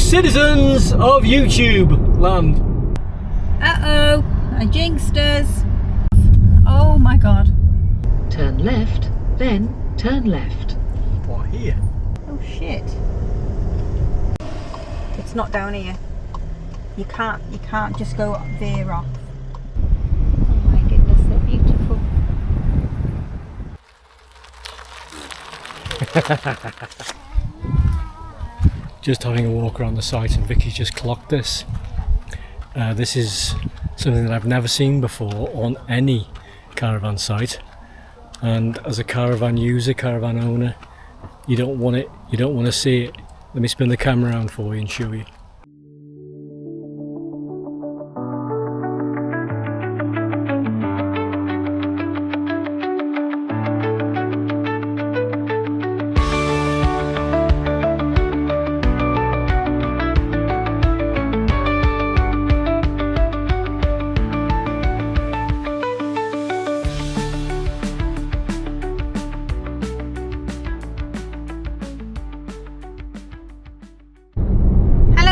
citizens of YouTube land. Uh-oh, I jinxed us. Oh my god. Turn left, then turn left. What, here? Oh shit. It's not down here. You can't just go veer off. Oh my goodness, they're beautiful. Just having a walk around the site and Vicky's just clocked this. This is something that I've never seen before on any caravan site, and as a caravan user, caravan owner, you don't want to see it. Let me spin the camera around for you and show you.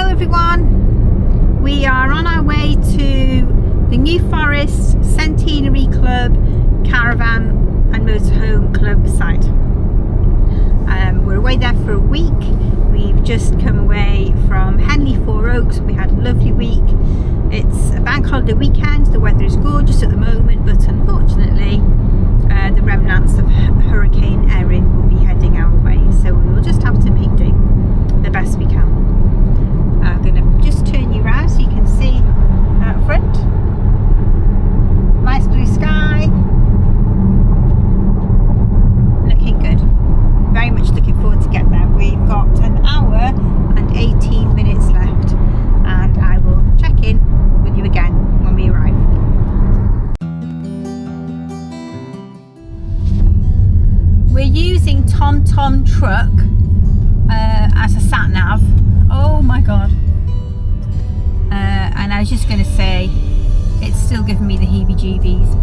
Everyone, we are on our way to the New Forest Centenary Club Caravan and Motorhome Club site. We're away there for a week. We've just come away from Henley Four Oaks. We had a lovely week. It's a bank holiday weekend. The weather is gorgeous at the moment, but unfortunately the remnants of Hurricane Erin will be heading our way, so we will just have to make do the best we can. I'm going to just turn you around so you can see out front. Nice blue sky. Looking good. Very much looking forward to get there. We've got an hour and 18 minutes left, and I will check in with you again when we arrive. We're using TomTom truck as a sat nav. Oh my god. And I was just going to say, it's still giving me the heebie-jeebies.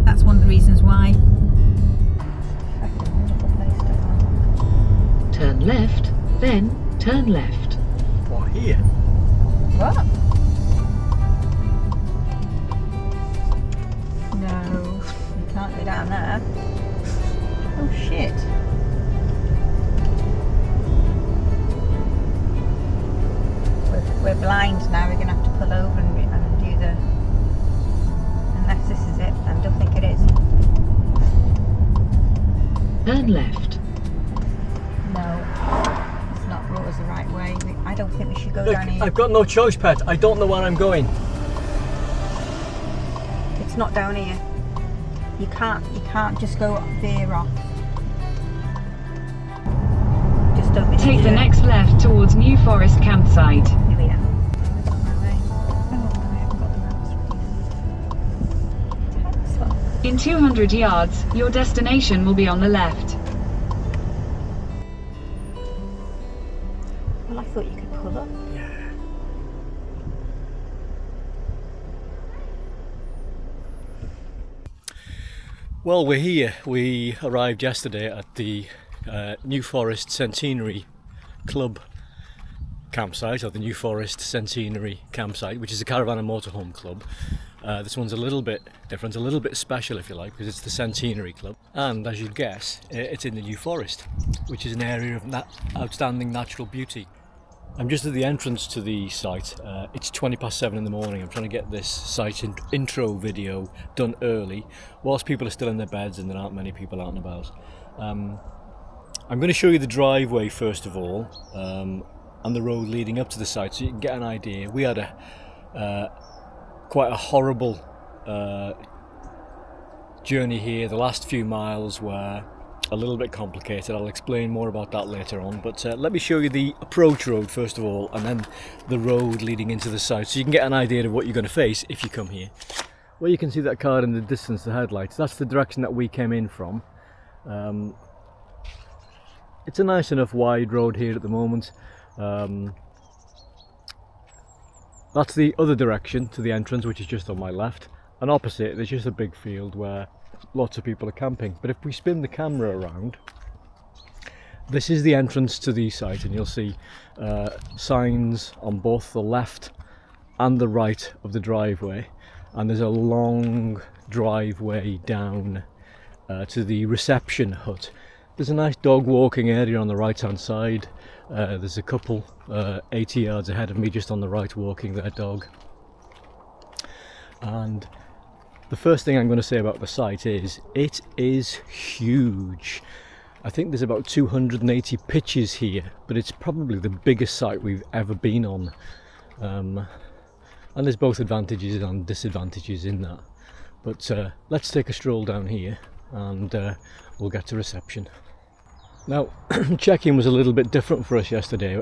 That's one of the reasons why. Turn left, then turn left. What, here? What? No, you can't go down there. Oh shit. We're blind now, we're going to have to pull over and do the... Unless this is it, I don't think it is. Turn left. No, it's not brought us the right way. I don't think we should go Look, down here. I've got no choice, pet. I don't know where I'm going. It's not down here. You can't just go veer off. Just don't miss Take the next left towards New Forest campsite. Here we are. In 200 yards, your destination will be on the left. Well, I thought you could pull up. Yeah. Well, we're here. We arrived yesterday at the New Forest Centenary Club campsite, or the New Forest Centenary campsite, which is a caravan and motorhome club. This one's a little bit different, a little bit special if you like, because it's the Centenary Club, and as you'd guess, it's in the New Forest, which is an area of outstanding natural beauty. I'm just at the entrance to the site. It's 7:20 in the morning. I'm trying to get this site intro video done early, whilst people are still in their beds and there aren't many people out and about. I'm going to show you the driveway first of all, and the road leading up to the site, so you can get an idea. We had quite a horrible journey here. The last few miles were a little bit complicated. I'll explain more about that later on, but let me show you the approach road first of all, and then the road leading into the site, so you can get an idea of what you're going to face if you come here. Well, you can see that car in the distance, the headlights. That's the direction that we came in from. It's a nice enough wide road here at the moment. That's the other direction to the entrance, which is just on my left, and opposite there's just a big field where lots of people are camping. But if we spin the camera around, this is the entrance to the site, and you'll see signs on both the left and the right of the driveway, and there's a long driveway down to the reception hut. There's a nice dog walking area on the right hand side. There's a couple 80 yards ahead of me just on the right walking their dog. And the first thing I'm going to say about the site is it is huge. I think there's about 280 pitches here, but it's probably the biggest site we've ever been on. And there's both advantages and disadvantages in that. But let's take a stroll down here and we'll get to reception. Now, check-in was a little bit different for us yesterday.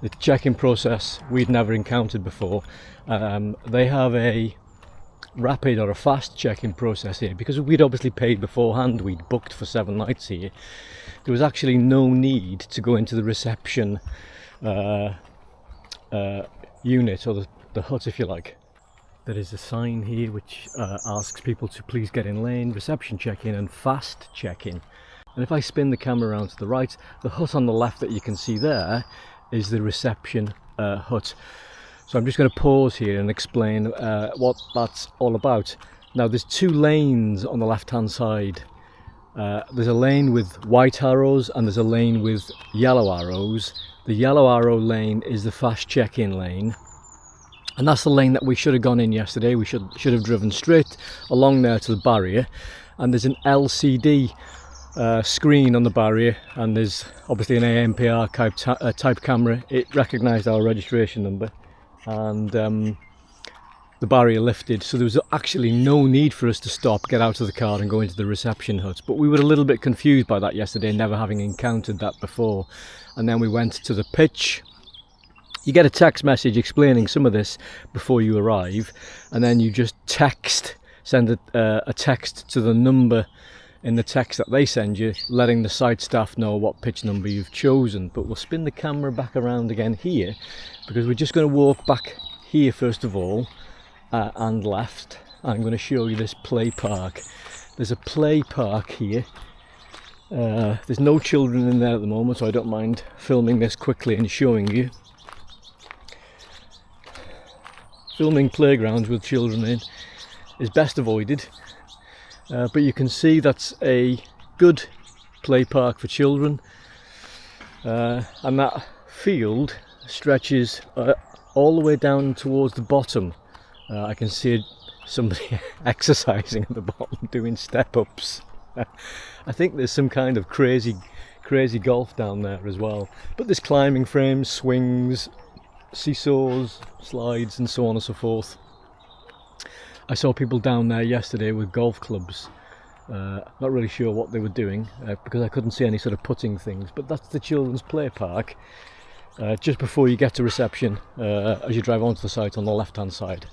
The check-in process we'd never encountered before. They have a rapid or a fast check-in process here, because we'd obviously paid beforehand, we'd booked for 7 nights here. There was actually no need to go into the reception unit, or the hut if you like. There is a sign here which asks people to please get in lane, reception check-in and fast check-in. And if I spin the camera around to the right, the hut on the left that you can see there is the reception hut. So I'm just going to pause here and explain what that's all about. Now there's 2 lanes on the left hand side. There's a lane with white arrows and there's a lane with yellow arrows. The yellow arrow lane is the fast check-in lane. And that's the lane that we should have gone in yesterday. We should have driven straight along there to the barrier. And there's an LCD screen on the barrier, and there's obviously an ANPR type camera. It recognised our registration number, and the barrier lifted, so there was actually no need for us to stop, get out of the car and go into the reception hut. But we were a little bit confused by that yesterday, never having encountered that before. And then we went to the pitch. You get a text message explaining some of this before you arrive, and then you just send a text to the number in the text that they send you, letting the site staff know what pitch number you've chosen. But we'll spin the camera back around again here, because we're just going to walk back here first of all, and left. I'm going to show you this play park. There's a play park here. There's no children in there at the moment, so I don't mind filming this quickly and showing you. Filming playgrounds with children in is best avoided. But you can see that's a good play park for children, and that field stretches all the way down towards the bottom. I can see somebody exercising at the bottom, doing step-ups. I think there's some kind of crazy golf down there as well. But there's climbing frames, swings, seesaws, slides and so on and so forth. I saw people down there yesterday with golf clubs. Not really sure what they were doing because I couldn't see any sort of putting things, but that's the children's play park just before you get to reception as you drive onto the site on the left hand side.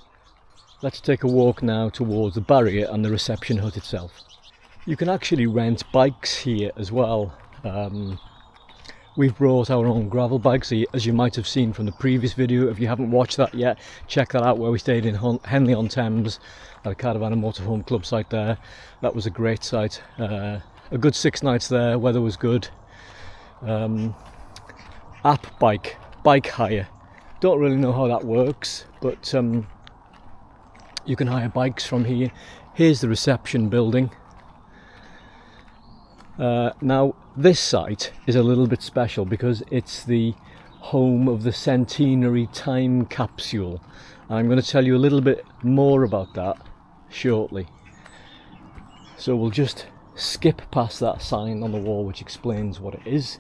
Let's take a walk now towards the barrier and the reception hut itself. You can actually rent bikes here as well. We've brought our own gravel bikes, as you might have seen from the previous video. If you haven't watched that yet, check that out, where we stayed in Henley-on-Thames at a Caravan and Motorhome club site there. That was a great site. A good 6 nights there, weather was good. App bike hire. Don't really know how that works, but you can hire bikes from here. Here's the reception building. Now this site is a little bit special because it's the home of the Centenary time capsule. I'm going to tell you a little bit more about that shortly. So we'll just skip past that sign on the wall which explains what it is.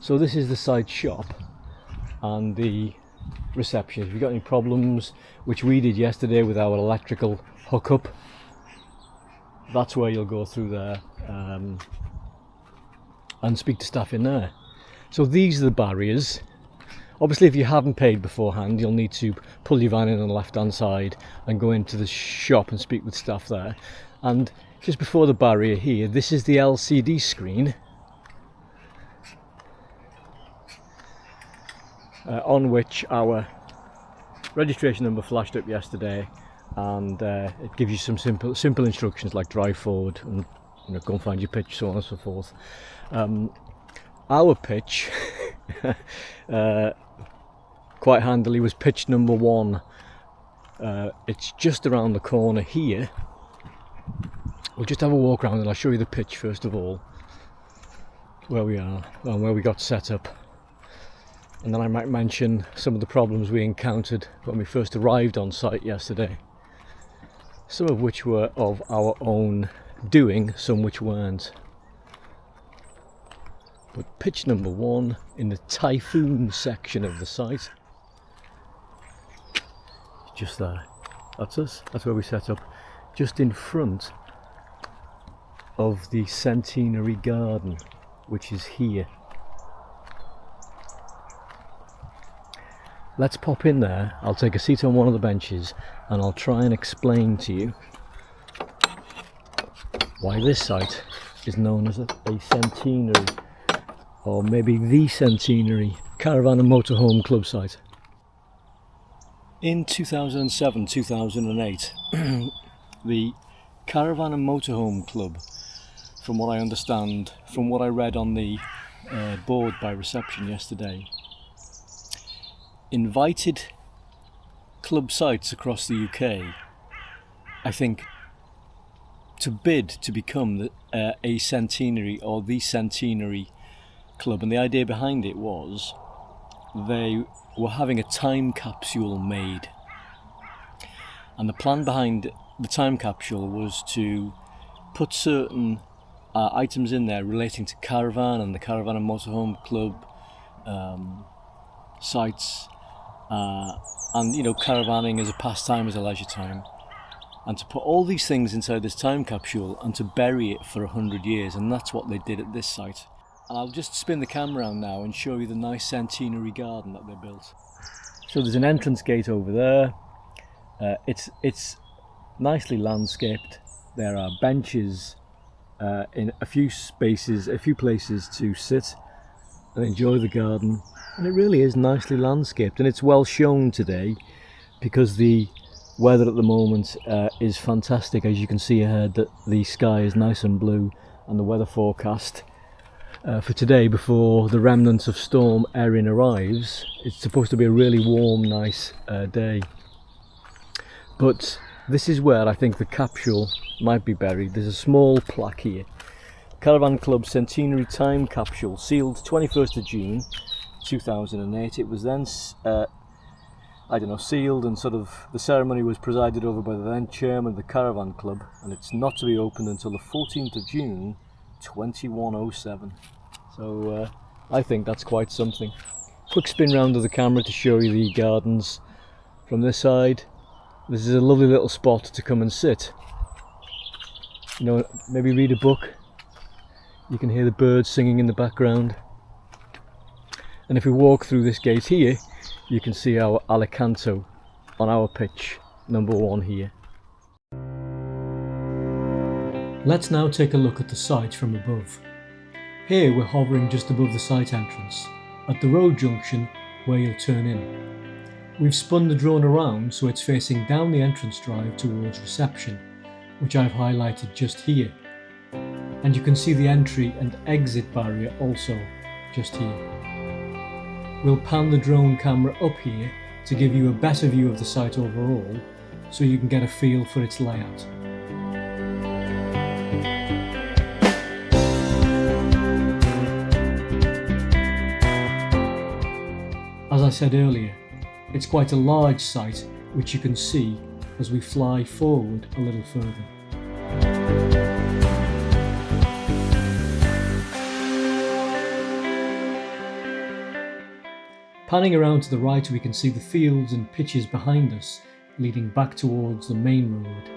So this is the site shop and the reception. If you've got any problems, which we did yesterday with our electrical hookup, that's where you'll go through there and speak to staff in there. So these are the barriers. Obviously if you haven't paid beforehand, you'll need to pull your van in on the left hand side and go into the shop and speak with staff there. And just before the barrier here, this is the LCD screen on which our registration number flashed up yesterday, and it gives you some simple instructions like drive forward and you know, go and find your pitch, so on and so forth. Our pitch, quite handily, was pitch number 1. It's just around the corner here. We'll just have a walk around and I'll show you the pitch first of all, where we are and where we got set up. And then I might mention some of the problems we encountered when we first arrived on site yesterday. Some of which were of our own doing, some which weren't. But pitch number 1 in the typhoon section of the site. Just there. That's us. That's where we set up. Just in front of the Centenary garden, which is here. Let's pop in there. I'll take a seat on one of the benches and I'll try and explain to you why this site is known as a Centenary, or maybe the Centenary Caravan and Motorhome Club site. In 2007-2008, the Caravan and Motorhome Club, from what I understand, from what I read on the board by reception yesterday, invited club sites across the UK, I think, to bid to become a Centenary or the Centenary Club. And the idea behind it was they were having a time capsule made. And the plan behind the time capsule was to put certain items in there relating to Caravan and the Caravan and Motorhome Club sites, and you know, caravanning as a pastime, as a leisure time, and to put all these things inside this time capsule and to bury it for 100 years. And that's what they did at this site. And I'll just spin the camera around now and show you the nice Centenary garden that they built. So there's an entrance gate over there. It's nicely landscaped. There are benches in a few spaces, a few places to sit and enjoy the garden. And it really is nicely landscaped, and it's well shown today because the weather at the moment is fantastic. As you can see ahead, that the sky is nice and blue, and the weather forecast for today, before the remnants of storm Erin arrives, it's supposed to be a really warm, nice day. But this is where I think the capsule might be buried. There's a small plaque here: Caravan Club Centenary Time Capsule, sealed 21st of June 2008. It was then sealed, and sort of the ceremony was presided over by the then chairman of the Caravan Club, and it's not to be opened until the 14th of June 2107. So I think that's quite something. Quick spin round of the camera to show you the gardens from this side. This is a lovely little spot to come and sit, you know, maybe read a book. You can hear the birds singing in the background. And if we walk through this gate here, you can see our Alicanto on our pitch number 1 here. Let's now take a look at the site from above. Here we're hovering just above the site entrance, at the road junction where you'll turn in. We've spun the drone around so it's facing down the entrance drive towards reception, which I've highlighted just here. And you can see the entry and exit barrier also just here. We'll pan the drone camera up here to give you a better view of the site overall, so you can get a feel for its layout. As I said earlier, it's quite a large site, which you can see as we fly forward a little further. Panning around to the right, we can see the fields and pitches behind us, leading back towards the main road.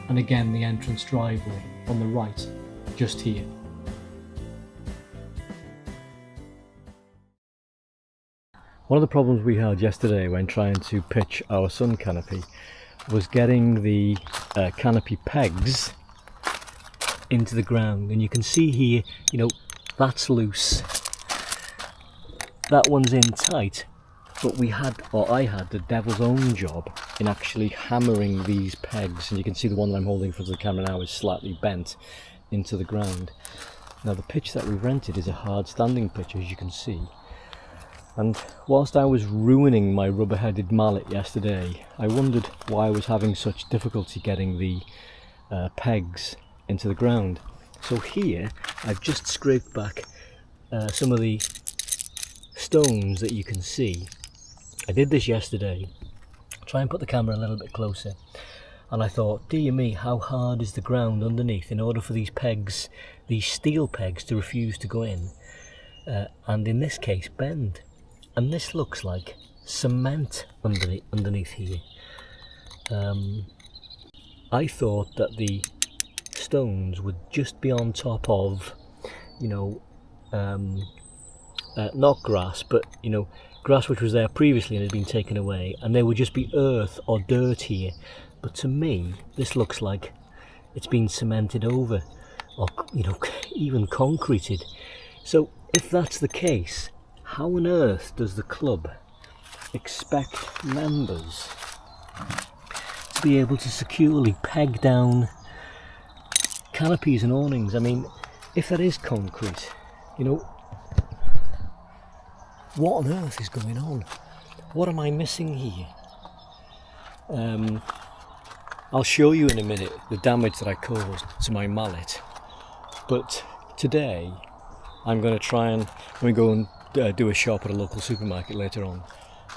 And again, the entrance driveway on the right, just here. One of the problems we had yesterday when trying to pitch our sun canopy was getting the canopy pegs into the ground, and you can see here, you know, that's loose. that one's in tight, but I had the devil's own job in actually hammering these pegs, and you can see the one that I'm holding for the camera now is slightly bent into the ground. Now the pitch that we've rented is a hard standing pitch, as you can see, and whilst I was ruining my rubber-headed mallet yesterday, I wondered why I was having such difficulty getting the pegs into the ground. So here I've just scraped back some of the stones that you can see. I did this yesterday, try and put the camera a little bit closer, and I thought, dear me, how hard is the ground underneath in order for these pegs, these steel pegs, to refuse to go in, and in this case bend. And this looks like cement underneath here. I thought that the stones would just be on top of, you know, not grass, but, you know, grass which was there previously and had been taken away, and there would just be earth or dirt here. But to me, this looks like it's been cemented over, or, you know, even concreted. So if that's the case, how on earth does the club expect members to be able to securely peg down canopies and awnings? I mean, if that is concrete, you know, what on earth is going on? What am I missing here? I'll show you in a minute the damage that I caused to my mallet, but today I'm going to try and, when we go and do a shop at a local supermarket later on,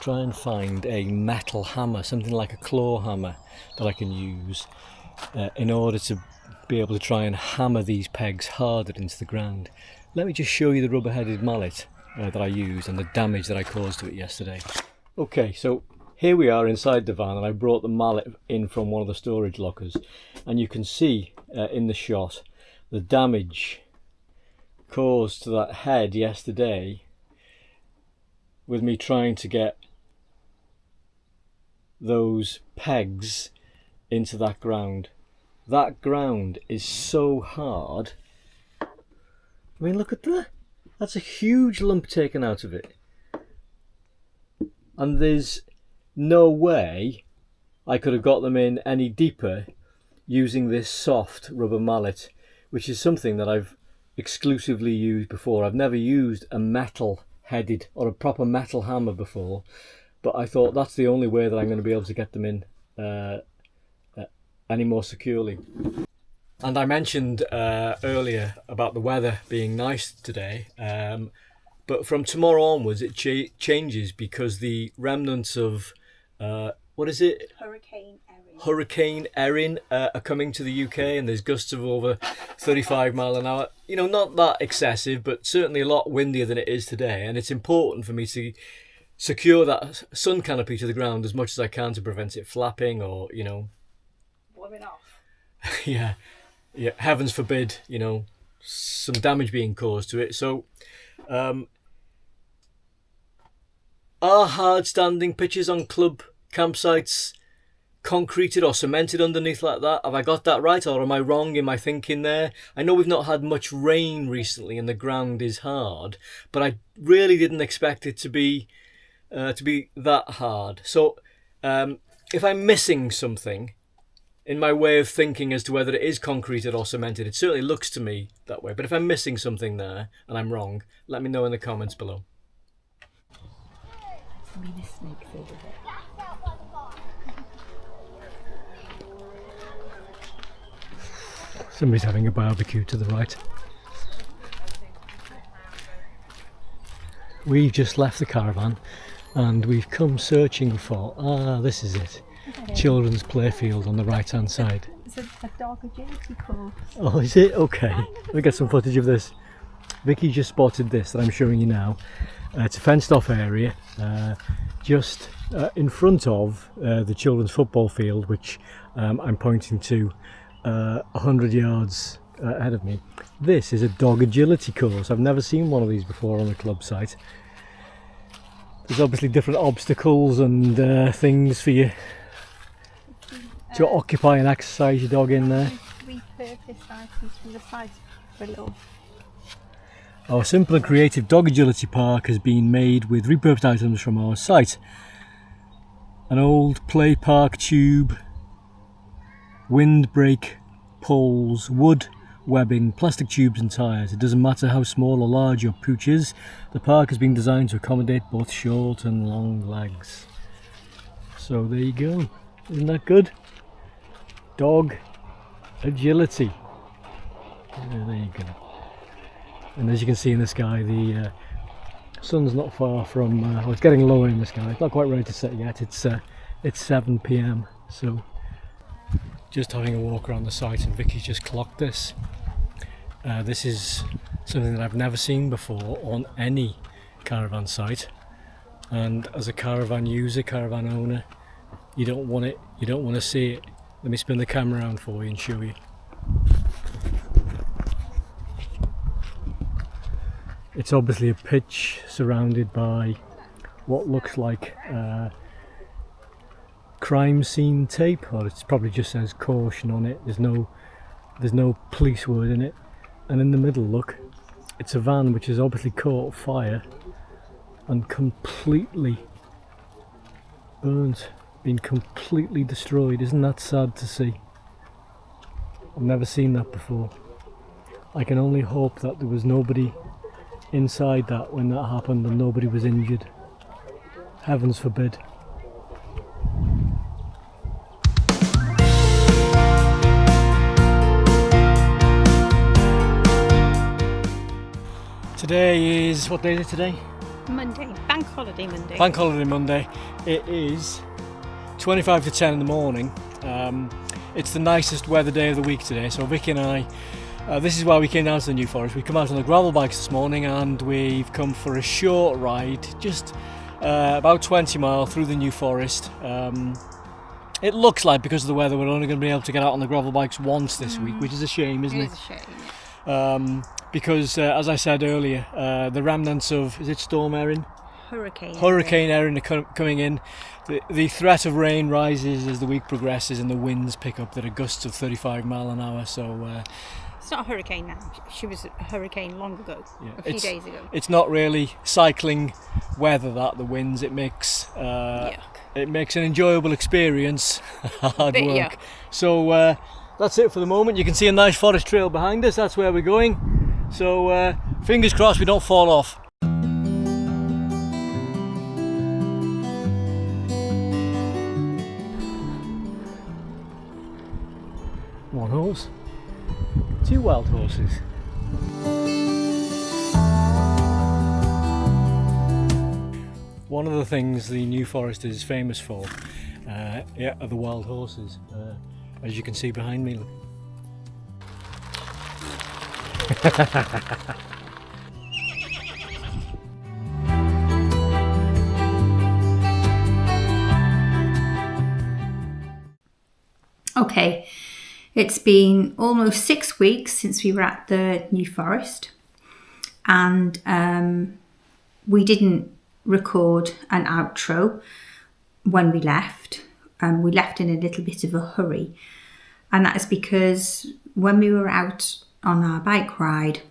try and find a metal hammer, something like a claw hammer that I can use in order to be able to try and hammer these pegs harder into the ground. Let me just show you the rubber-headed mallet that I used and the damage that I caused to it yesterday. Okay, so here we are inside the van, and I brought the mallet in from one of the storage lockers, and you can see in the shot the damage caused to that head yesterday with me trying to get those pegs into that ground. That ground is so hard. I mean, look at that. That's a huge lump taken out of it. And there's no way I could have got them in any deeper using this soft rubber mallet, which is something that I've exclusively used before. I've never used a metal headed or a proper metal hammer before, but I thought that's the only way that I'm going to be able to get them in any more securely. And I mentioned earlier about the weather being nice today, but from tomorrow onwards it changes, because the remnants of what is it? Hurricane Erin are coming to the UK, and there's gusts of over 35 mile an hour. You know, not that excessive, but certainly a lot windier than it is today. And it's important for me to secure that sun canopy to the ground as much as I can to prevent it flapping or, you know, blowing off. yeah, heavens forbid, you know, some damage being caused to it. So, are hard standing pitches on club campsites concreted or cemented underneath like that? Have I got that right, or am I wrong in my thinking there? I know we've not had much rain recently and the ground is hard, but I really didn't expect it to be that hard. So if I'm missing something in my way of thinking as to whether it is concreted or cemented, it certainly looks to me that way. But if I'm missing something there and I'm wrong, let me know in the comments below. Somebody's having a barbecue to the right. We've just left the caravan and we've come searching for, this is it, children's playfield on the right hand side. It's a dog agility course. Oh, is it? Okay, let me get some footage of this. Vicky just spotted this that I'm showing you now. It's a fenced off area just in front of the children's football field, which I'm pointing to 100 yards ahead of me. This is a dog agility course. I've never seen one of these before on a club site. There's obviously different obstacles and things for you to occupy and exercise your dog in there. Repurposed items from the site for a little. Our simple and creative dog agility park has been made with repurposed items from our site. An old play park tube, windbreak poles, wood, webbing, plastic tubes and tyres. It doesn't matter how small or large your pooch is, the park has been designed to accommodate both short and long legs. So there you go. Isn't that good? Dog agility. Yeah, there you go. And as you can see in the sky, the sun's not far from, well, it's getting lower in the sky. It's not quite ready to set yet. It's 7 p.m. So just having a walk around the site, and Vicky's just clocked this. This is something that I've never seen before on any caravan site. And as a caravan user, caravan owner, you don't want it. You don't want to see it. Let me spin the camera around for you and show you. It's obviously a pitch surrounded by what looks like crime scene tape, or it probably just says caution on it. There's no police word in it. And in the middle, look, it's a van which has obviously caught fire and completely burnt, been completely destroyed. Isn't that sad to see? I've never seen that before. I can only hope that there was nobody inside that when that happened and nobody was injured. Heavens forbid. Today is, what day is it today? Monday, Bank Holiday Monday. Bank Holiday Monday. It is 25 to 10 in the morning. It's the nicest weather day of the week today, so Vicky and I, this is why we came down to the New Forest. We come out on the gravel bikes this morning and we've come for a short ride, just about 20 miles through the New Forest. It looks like, because of the weather, we're only going to be able to get out on the gravel bikes once this week, which is a shame, isn't it? It is a shame. Because as I said earlier, the remnants of, is it Storm Erin? Hurricane Erin are coming in. The threat of rain rises as the week progresses and the winds pick up. There are gusts of 35 mile an hour, so It's not a hurricane now. She was a hurricane long ago, yeah, a few days ago. It's not really cycling weather, that, the winds. It makes Yuck. it makes an enjoyable experience. Hard Bit work. yuck. So that's it for the moment. You can see a nice forest trail behind us. That's where we're going. So fingers crossed we don't fall off. One horse, two wild horses. One of the things the New Forest is famous for are the wild horses, as you can see behind me. Look. Okay, it's been almost 6 weeks since we were at the New Forest, and we didn't record an outro when we left. We left in a little bit of a hurry, and that is because when we were out on our bike ride,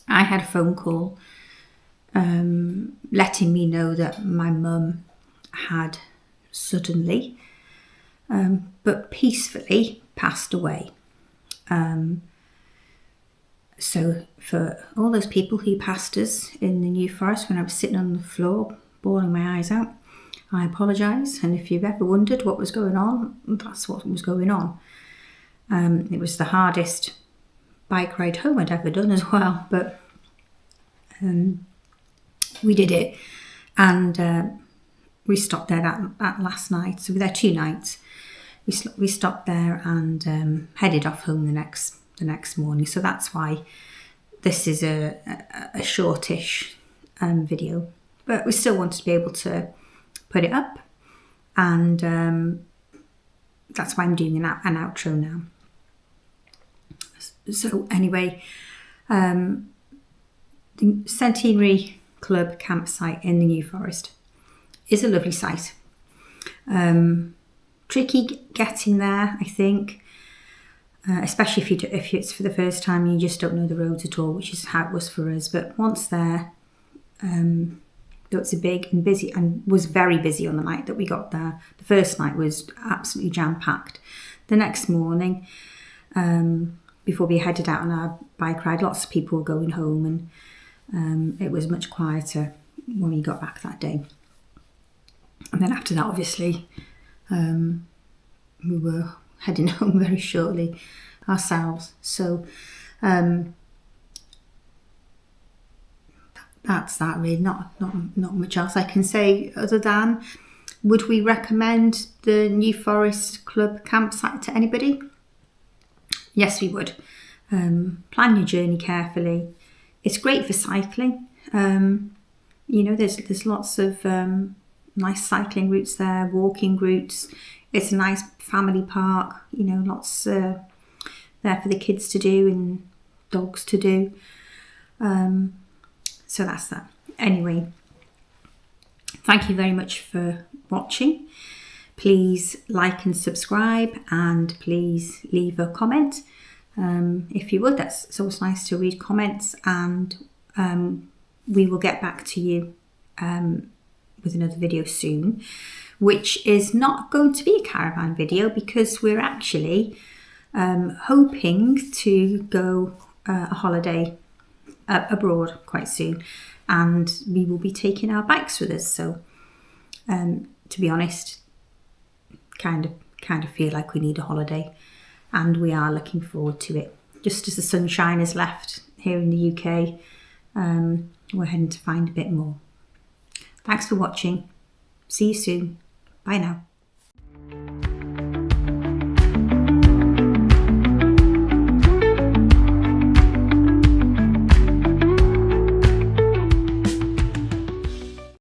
I had a phone call letting me know that my mum had suddenly but peacefully passed away. So for all those people who passed us in the New Forest when I was sitting on the floor bawling my eyes out, I apologise, and if you've ever wondered what was going on, that's what was going on. It was the hardest bike ride home I'd ever done as well, but we did it, and we stopped there at last night. So we were there 2 nights. We stopped there and headed off home the next morning. So that's why this is a shortish video, but we still wanted to be able to put it up, and that's why I'm doing an outro now. So anyway, the Centenary Club campsite in the New Forest is a lovely site. Tricky getting there, I think. especially if it's for the first time and you just don't know the roads at all, which is how it was for us. But once there, it's a big and busy, and was very busy on the night that we got there. The first night was absolutely jam-packed. The next morning, before we headed out on our bike ride, lots of people were going home, and it was much quieter when we got back that day. And then after that, obviously, we were heading home very shortly ourselves. So that's that really. Not much else I can say other than, would we recommend the New Forest Club campsite to anybody? Yes, we would. Plan your journey carefully. It's great for cycling. There's lots of nice cycling routes there, walking routes. It's a nice family park. Lots there for the kids to do and dogs to do. So that's that. Anyway, thank you very much for watching. Please like and subscribe, and please leave a comment if you would. It's always nice to read comments, and we will get back to you with another video soon, which is not going to be a caravan video, because we're actually hoping to go a holiday abroad quite soon, and we will be taking our bikes with us. So to be honest, kind of feel like we need a holiday, and we are looking forward to it. Just as the sunshine has left here in the UK, we're heading to find a bit more. Thanks for watching. See you soon. Bye now.